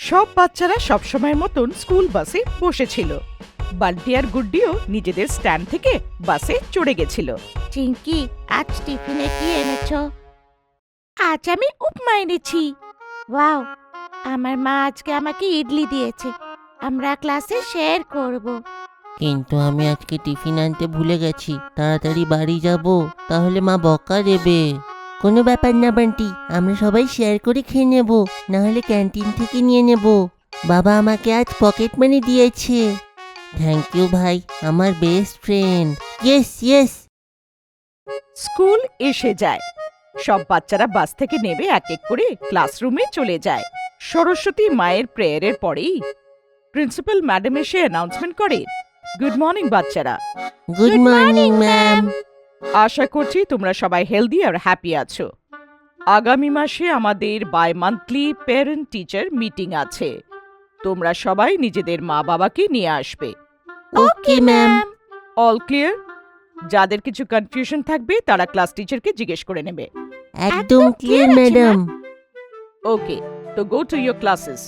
সব বাচ্চারা সবসময়ের মতন স্কুল বাসে বসেছিল। বান্টি আর গুড্ডিও নিজেদের স্ট্যান্ড থেকে বাসে চড়ে গেছিল। চিঙ্কি, আজ টিফিনে কি এনেছো? আজ আমি উপমা এনেছি। ওয়াও, আমার মা আজকে আমাকে ইডলি দিয়েছে। আমরা ক্লাসে শেয়ার করব। কিন্তু আমি আজকে টিফিন আনতে ভুলে গেছি। তাড়াতাড়ি বাড়ি যাব, তাহলে মা বকা দেবে। কোনো ব্যাপার না বান্টি, আমরা সবাই শেয়ার করে খেয়ে নেব, না হলে ক্যান্টিন থেকে নিয়ে নেব। বাবা আমাকে আজ পকেট মানি দিয়েছে। থ্যাংক ইউ ভাই, আমার best friend. Yes yes. School এসে যায়। সব বাচ্চারা বাস থেকে নেমে এক এক করে ক্লাসরুমে চলে যায়। সরস্বতী মায়ের প্রেয়ারের পরেই প্রিন্সিপাল ম্যাডাম এসে অ্যানাউন্সমেন্ট করে, গুড মর্নিং বাচ্চারা। Good morning ma'am. আশা করছি তোমরা সবাই হেলদি আর হ্যাপি আছো। আগামী মাসে আমাদের bimonthly parent teacher meeting আছে। তোমরা সবাই নিজেদের মা বাবাকে নিয়ে আসবে। Okay ma'am. All clear? যাদের কিছু কনফিউশন থাকবে তারা ক্লাস টিচারকে জিজ্ঞেস করে নেবে। একদম ক্লিয়ার ম্যাডাম। ওকে, তো গো টু ইয়োর ক্লাসেস।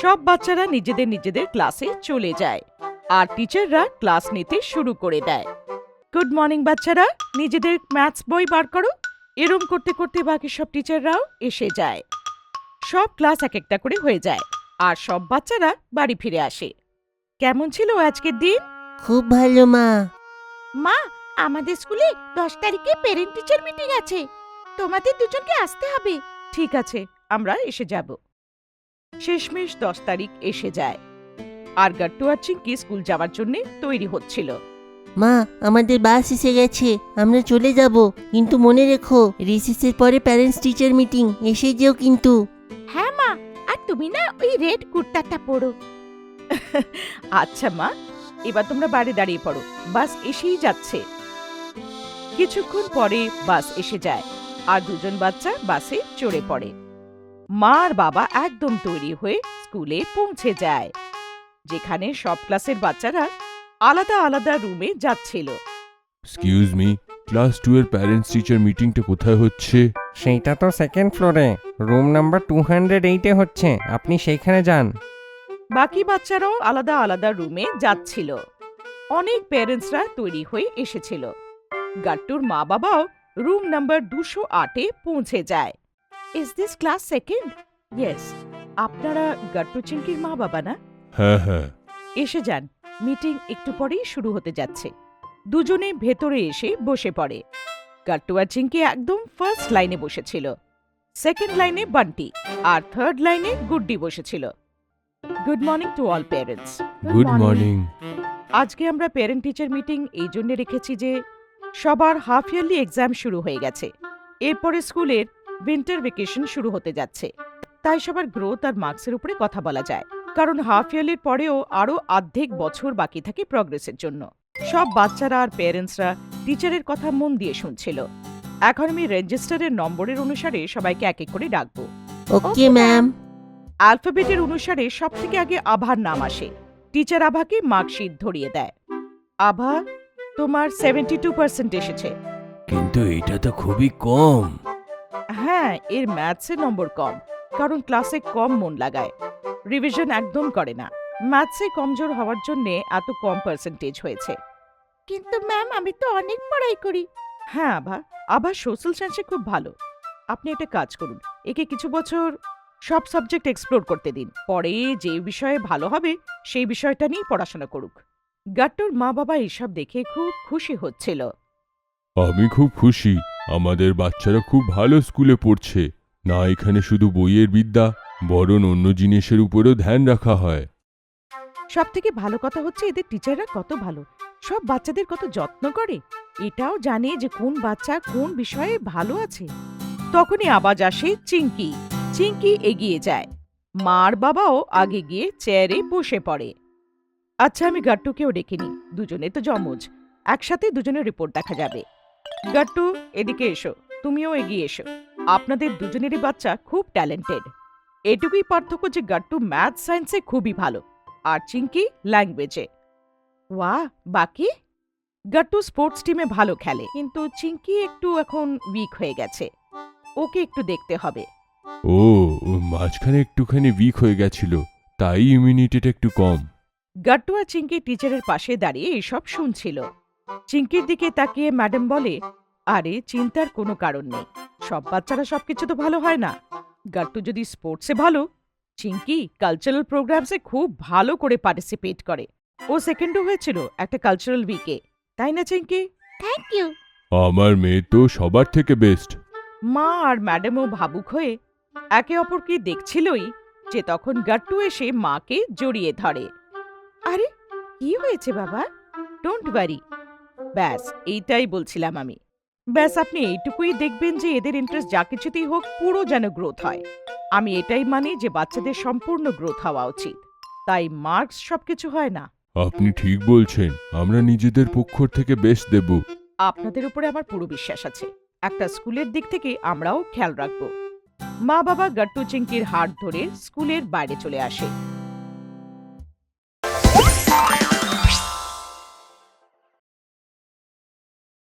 সব বাচ্চারা নিজেদের নিজেদের ক্লাসে চলে যায় আর টিচাররা ক্লাস নিতে শুরু করে দেয়। গুড মর্নিং বাচ্চারা, নিজেদের ম্যাথস বই বার করো। এরম করতে করতে বাকি সব টিচাররাও এসে যায়। সব ক্লাস এক একটা করে হয়ে যায় আর সব বাচ্চারা বাড়ি ফিরে আসে। কেমন ছিল আজকের দিন? খুব ভালো মা। মা, আমাদের স্কুলে 10 তারিখে প্যারেন্ট টিচার মিটিং আছে। তোমাদের দুজনকে আসতে হবে। ঠিক আছে, আমরা এসে যাব। শেষমেশ 10 তারিখ এসে যায় আর গাট্টু আর চিঙ্কি স্কুল যাওয়ার জন্য তৈরি হচ্ছিল। মা, আমাদের বাস এসে গেছে, আমরা চলে যাব। কিন্তু মনে রেখো, রিসেসের পরে প্যারেন্টস টিচার মিটিং, এসে যেও কিন্তু। হ্যাঁ মা, আর তুমি না ওই রেড কুর্তাটা পরো। আচ্ছা মা, এবার তোমরা বাইরে দাঁড়িয়ে পড়ো, বাস এসেই যাচ্ছে। কিছুক্ষণ পরে বাস এসে যায় আর দুজন বাচ্চা বাসে চড়ে পড়ে। মা আর বাবা একদম তৈরি হয়ে স্কুলে পৌঁছে যায়, যেখানে সব ক্লাসের বাচ্চারা আলাদা আলাদা রুমে যাচ্ছিল। এক্সকিউজ মি, ক্লাস 2 এর প্যারেন্টস টিচার মিটিংটা কোথায় হচ্ছে? সেইটা তো সেকেন্ড ফ্লোরে, রুম নাম্বার 208-এ হচ্ছে। আপনি সেইখানে যান। বাকি বাচ্চারাও আলাদা আলাদা রুমে যাচ্ছিল। অনেক প্যারেন্টসরা তৈরি হয়ে এসেছিল। গাট্টুর মা বাবাও রুম নাম্বার 208-এ পৌঁছে যায়। Is this class second? Yes. আপনারা গাট্টু চিঙ্কির মা বাবা না? হ্যাঁ হ্যাঁ। এসে যান, মিটিং একটু পরেই শুরু হতে যাচ্ছে। দুজনে ভেতরে এসে বসে পড়ে। গাট্টু আর চিঙ্কি একদম ফার্স্ট লাইনে বসেছিল, সেকেন্ড লাইনে বান্টি আর থার্ড লাইনে গুড্ডি বসেছিল। Good morning to all parents. Good morning. আজকে আমরা প্যারেন্ট টিচার মিটিং এই জন্য রেখেছি যে সবার হাফ ইয়ারলি এক্সাম শুরু হয়ে গেছে। এরপরে স্কুলের উইন্টার ভ্যাকেশন শুরু হতে যাচ্ছে, তাই সবার গ্রোথ আর মার্কসের উপরে কথা বলা যায়। কারণ হাফ ইয়ারলির পরেও আরও অর্ধেক বছর বাকি থাকে প্রগ্রেসের জন্য। সব বাচ্চারা আর প্যারেন্টসরা টিচারের কথা মন দিয়ে শুনছিল। এখন আমি রেজিস্টারের নম্বরের অনুসারে সবাইকে এক এক করে ডাকবো। Okay ma'am. অ্যালফাবেটের অনুসারে সব থেকে আগে আভার নাম আসে। টিচার আভাকে মার্কশিট ধরিয়ে দেয়। আভা, তোমার 72% এসেছে। কিন্তু এটা তো খুবই কম। হ্যাঁ, এর ম্যাথসের নম্বর কম, কারণ ক্লাসে কম মন লাগায়, রিভিশন একদম করে না। ম্যাথসে কমজোর হওয়ার জন্য এত কম পার্সেন্টেজ হয়েছে। কিন্তু ম্যাম, আমি তো অনেক পড়াই করি। হ্যাঁ আভা, আভা সোশ্যাল সায়েন্সে খুব ভালো। আপনি একটা কাজ করুন, একে কিছু বছর সব সাবজেক্ট এক্সপ্লোর করতে দিন, পরে যে বিষয়ে ভালো হবে সেই বিষয়টা নিয়ে পড়াশোনা করুক। গাট্টুর মা বাবা এসব দেখে খুব খুশি হচ্ছিল। আমি খুব খুশি, আমাদের বাচ্চারা খুব ভালো স্কুলে পড়ছে। না এখানে শুধু বইয়ের বিদ্যা, বরং অন্য জিনিসের উপরেও ধ্যান রাখা হয়। সব থেকে ভালো কথা হচ্ছে এদের টিচাররা কত ভালো, সব বাচ্চাদের কত যত্ন করে, এটাও জানে যে কোন বাচ্চা কোন বিষয়ে ভালো আছে। তখনই আওয়াজ আসে চিঙ্কি। চিঙ্কি এগিয়ে যায়, মার বাবাও আগে গিয়ে চেয়ারে বসে পড়ে। আচ্ছা, আমি গাট্টুকেও ডেকে নিই, দুজনে তো জমজ, একসাথে দুজনের রিপোর্ট দেখা যাবে। গাট্টু, এদিকে এসো, তুমিও এগিয়ে এসো। আপনাদের দুজনেরই বাচ্চা খুব ট্যালেন্টেড। এটুকুই পার্থক্য যে গাট্টু ম্যাথ সায়েন্সে খুবই ভালো আর চিঙ্কি ল্যাঙ্গুয়েজে। ওয়াহ, বাকি? গাট্টু স্পোর্টস টিমে ভালো খেলে, কিন্তু চিঙ্কি একটু এখন উইক হয়ে গেছে, ওকে একটু দেখতে হবে। ও ও মাঝখানে একটুখানি উইক হয়ে গেছিল, তাই ইমিউনিটিটা একটু কম। গাট্টু আর চিঙ্কি টিচারের পাশে দাঁড়িয়ে এসব শুনছিল। চিঙ্কির দিকে তাকিয়ে ম্যাডাম বলে, আরে চিন্তার কোনো কারণ নেই, সব বাচ্চারা সবকিছু তো ভালো হয় না। গাট্টু যদি স্পোর্টসে ভালো, চিঙ্কি কালচারাল প্রোগ্রামসে খুব ভালো করে পার্টিসিপেট করে। ও সেকেন্ডও হয়েছিল একটা কালচারাল উইকে, তাই না চিঙ্কি? Thank you. আমার মেয়ে তো সবার থেকে বেস্ট। মা আর ম্যাডামও ভাবুক হয়ে একে অপরকে দেখছিলই যে তখন গাট্টু এসে মাকে জড়িয়ে ধরে। আরে কি হয়েছে বাবা? Don't worry. ব্যাস এইটাই বলছিলাম আমি। ব্যাস আপনি এইটুকুই দেখবেন যে এদের ইন্টারেস্ট যা কিছুতেই হোক পুরো যেন গ্রোথ হয়। আমি এটাই মানি যে বাচ্চাদের সম্পূর্ণ গ্রোথ হওয়া উচিত, তাই মার্কস সবকিছু হয় না। আপনি ঠিক বলছেন, আমরা নিজেদের পক্ষ থেকে বেস্ট দেব। আপনাদের উপরে আমার পুরো বিশ্বাস আছে। একটা স্কুলের দিক থেকে আমরাও খেয়াল রাখব। মা বাবা গাট্টু চিঙ্কির হাত ধরে স্কুলের বাইরে চলে আসে।